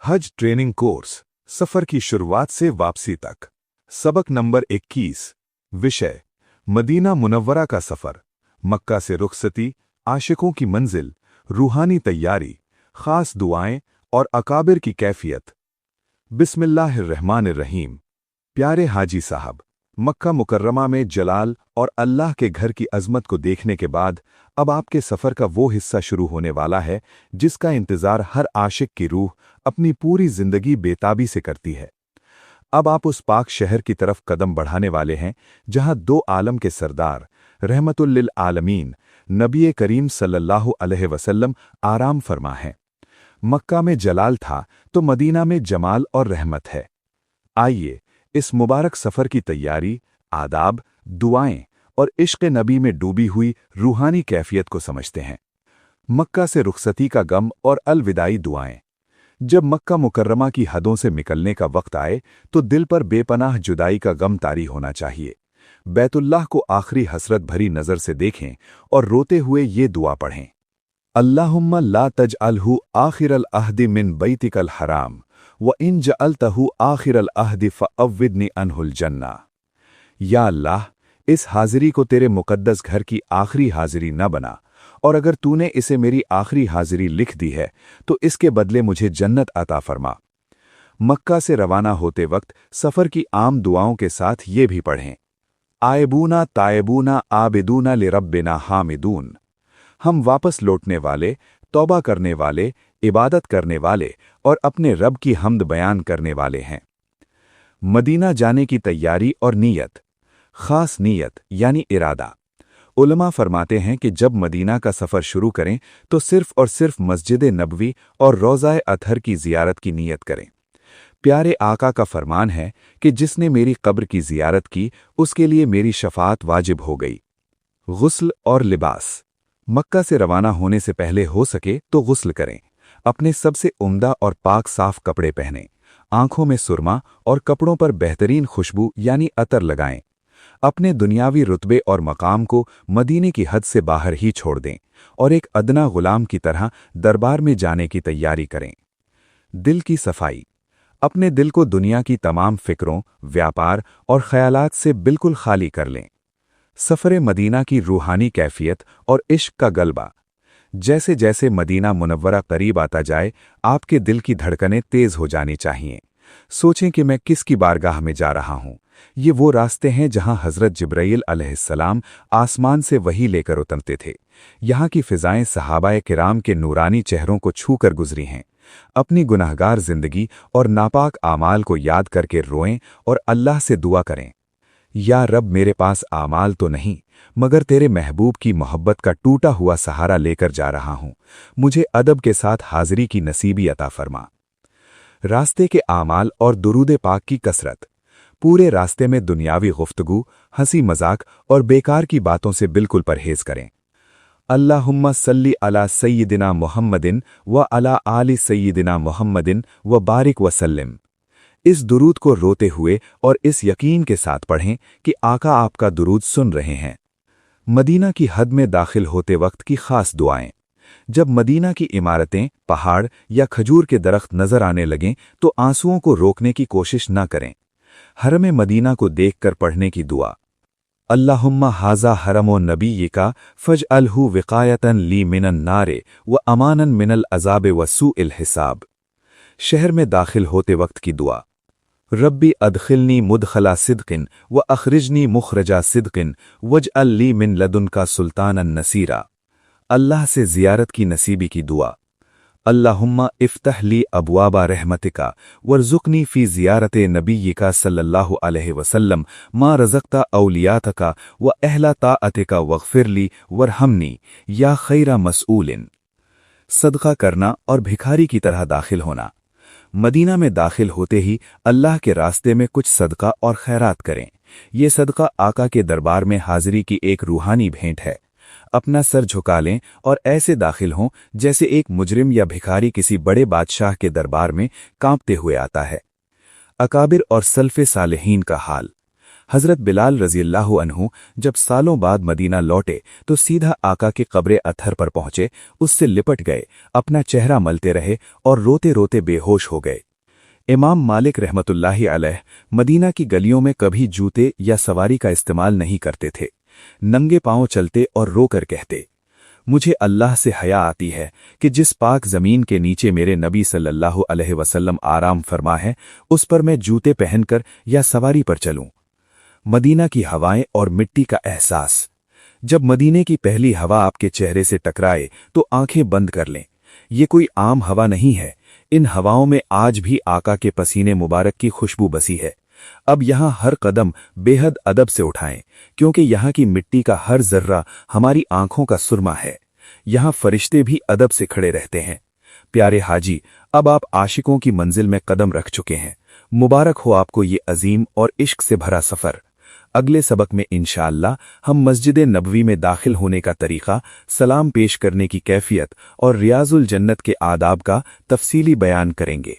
हज training course, सफर की शुरुआत से वापसी तक। सबक नंबर 21। विषय: मदीना मुनव्वरा का सफर, मक्का से रुखसती, आशिकों की मंजिल, रूहानी तैयारी, खास दुआएं और अकाबिर की कैफियत। बिस्मिल्लाहिर्रहमानिर्रहीम। प्यारे हाजी साहब, मक्का मुकर्रमा में जलाल और अल्लाह के घर की अजमत को देखने के बाद अब आपके सफ़र का वो हिस्सा शुरू होने वाला है जिसका इंतज़ार हर आशिक की रूह अपनी पूरी जिंदगी बेताबी से करती है। अब आप उस पाक शहर की तरफ कदम बढ़ाने वाले हैं जहां दो आलम के सरदार रहमतुल लिल आलमीन नबी करीम सल्लल्लाहु अलैहि वसल्लम आराम फरमा हैं। मक्का में जलाल था तो मदीना में जमाल और रहमत है। आइए इस मुबारक सफ़र की तैयारी, आदाब, दुआएं और इश्क़ नबी में डूबी हुई रूहानी कैफियत को समझते हैं। मक्का से रुखसती का गम और अलविदाई दुआएं। जब मक्का मुकर्रमा की हदों से निकलने का वक्त आए तो दिल पर बेपनाह जुदाई का गम तारी होना चाहिए। बैतुल्लाह को आखिरी हसरत भरी नज़र से देखें और रोते हुए ये दुआ पढ़ें: अल्लाहुम्मा ला तजअलहु आखिरल अहदि मिन बैतिकल हराम व इन जअलतहु आखिरल अहदि फअव्विदनी अनहुल जन्ना। या अल्लाह, इस हाजिरी को तेरे मुकद्दस घर की आखिरी हाजिरी न बना, और अगर तूने इसे मेरी आखिरी हाजिरी लिख दी है तो इसके बदले मुझे जन्नत अता फरमा। मक्का से रवाना होते वक्त सफ़र की आम दुआओं के साथ ये भी पढ़ें: आयबूना तायबूना आबिदूना लिरब्बिना हामिदून। हम वापस लौटने वाले, तौबा करने वाले, इबादत करने वाले और अपने रब की हम्द बयान करने वाले हैं। मदीना जाने की तैयारी और नीयत। खास नीयत यानी इरादा। उलमा फरमाते हैं कि जब मदीना का सफ़र शुरू करें तो सिर्फ और सिर्फ मस्जिद नबवी और रोज़ाए अतहर की ज़ियारत की नीयत करें। प्यारे आका का फरमान है कि जिसने मेरी कब्र की ज़ियारत की उसके लिए मेरी शफाअत वाजिब हो गई। गुस्ल और लिबास। मक्का से रवाना होने से पहले हो सके तो गुस्ल करें। अपने सबसे उम्दा और पाक साफ कपड़े पहनें। आंखों में सुरमा और कपड़ों पर बेहतरीन खुशबू यानी अतर लगाएं। अपने दुनियावी रुतबे और मकाम को मदीने की हद से बाहर ही छोड़ दें और एक अदना गुलाम की तरह दरबार में जाने की तैयारी करें। दिल की सफाई। अपने दिल को दुनिया की तमाम फिक्रों, व्यापार और ख्यालात से बिल्कुल खाली कर लें। सफ़र मदीना की रूहानी कैफियत और इश्क का गलबा। जैसे जैसे मदीना मुनव्वरा करीब आता जाए आपके दिल की धड़कनें तेज हो जानी चाहिए। सोचें कि मैं किसकी बारगाह में जा रहा हूँ। ये वो रास्ते हैं जहाँ हज़रत जिब्राईल अलैहिस्सलाम आसमान से वही लेकर उतरते थे। यहाँ की फ़िज़ाएं सहाबाए किराम के नूरानी चेहरों को छू कर गुजरी हैं। अपनी गुनाहगार ज़िंदगी और नापाक आमाल को याद करके रोएं और अल्लाह से दुआ करें: या रब, मेरे पास आमाल तो नहीं मगर तेरे महबूब की मोहब्बत का टूटा हुआ सहारा लेकर जा रहा हूँ। मुझे अदब के साथ हाजिरी की नसीबी अता फरमा। रास्ते के आमाल और दुरूद पाक की कसरत। पूरे रास्ते में दुनियावी गुफ्तगू, हंसी मजाक और बेकार की बातों से बिल्कुल परहेज करें। अल्लाहुम्मा सल्ली अला सय्यिदिना मुहम्मदिन व अला आलि सय्यिदिना मुहम्मदिन व बारिक वसल्लिम। इस दुरूद को रोते हुए और इस यकीन के साथ पढ़ें कि आका आपका दुरूद सुन रहे हैं। मदीना की हद में दाखिल होते वक्त की खास दुआएं। जब मदीना की इमारतें, पहाड़ या खजूर के दरख्त नजर आने लगें तो आंसुओं को रोकने की कोशिश न करें। हरम मदीना को देखकर पढ़ने की दुआ: अल्लाहुम्मा हाजा हरमो नबीयिका फजअलहु विकायतन ली मिनन नारे व अमानन मिनल अजाबे व सूइल हिसाब। शहर में दाखिल होते वक्त की दुआ: रब्बी अदखिलनी मुदखला सिद्किन व अखरिजनी मुखरजा सिद्किन वजअल ली मिन लदुनका सुल्तानन नसीरा। अल्लाह से ज़ियारत की नसीबी की दुआ: अल्लाहुम्मा इफ्तह ली अबवाबा रहमतिका वर्ज़ुक़नी फ़ी ज़ियारते नबीयिका सल्लल्लाहु अलैहि वसल्लम मा रज़क़ता औलियातका व अहला ताअतिका वग़फ़िर ली वरहमनी या खैरा मसऊलिन। सदका करना और भिखारी की तरह दाखिल होना। मदीना में दाखिल होते ही अल्लाह के रास्ते में कुछ सदका और खैरात करें। ये सदका आका के दरबार में हाजिरी की एक रूहानी भेंट है। अपना सर झुका लें और ऐसे दाखिल हों जैसे एक मुजरिम या भिखारी किसी बड़े बादशाह के दरबार में कांपते हुए आता है। अकाबिर और सल्फ़े सालेहीन का हाल। हज़रत बिलाल रज़ियल्लाहु अन्हु जब सालों बाद मदीना लौटे तो सीधा आका के कब्र अतहर पर पहुंचे, उससे लिपट गए, अपना चेहरा मलते रहे और रोते रोते बेहोश हो गए। इमाम मालिक रहमतुल्लाहि अलैह मदीना की गलियों में कभी जूते या सवारी का इस्तेमाल नहीं करते थे। नंगे पांव चलते और रोकर कहते, मुझे अल्लाह से हया आती है कि जिस पाक ज़मीन के नीचे मेरे नबी सल्लल्लाहु अलैहि वसल्लम आराम फरमा है, उस पर मैं जूते पहनकर या सवारी पर चलूं। मदीना की हवाएं और मिट्टी का एहसास। जब मदीने की पहली हवा आपके चेहरे से टकराए तो आंखें बंद कर लें। ये कोई आम हवा नहीं है, इन हवाओं में आज भी आका के पसीने मुबारक की खुशबू बसी है। अब यहाँ हर कदम बेहद अदब से उठाएं, क्योंकि यहाँ की मिट्टी का हर जर्रा हमारी आंखों का सुरमा है। यहाँ फरिश्ते भी अदब से खड़े रहते हैं। प्यारे हाजी, अब आप आशिकों की मंजिल में कदम रख चुके हैं। मुबारक हो आपको ये अजीम और इश्क से भरा सफ़र। अगले सबक में इंशाअल्लाह हम मस्जिद नबवी में दाखिल होने का तरीक़ा, सलाम पेश करने की कैफियत और रियाजुल जन्नत के आदाब का तफसीली बयान करेंगे।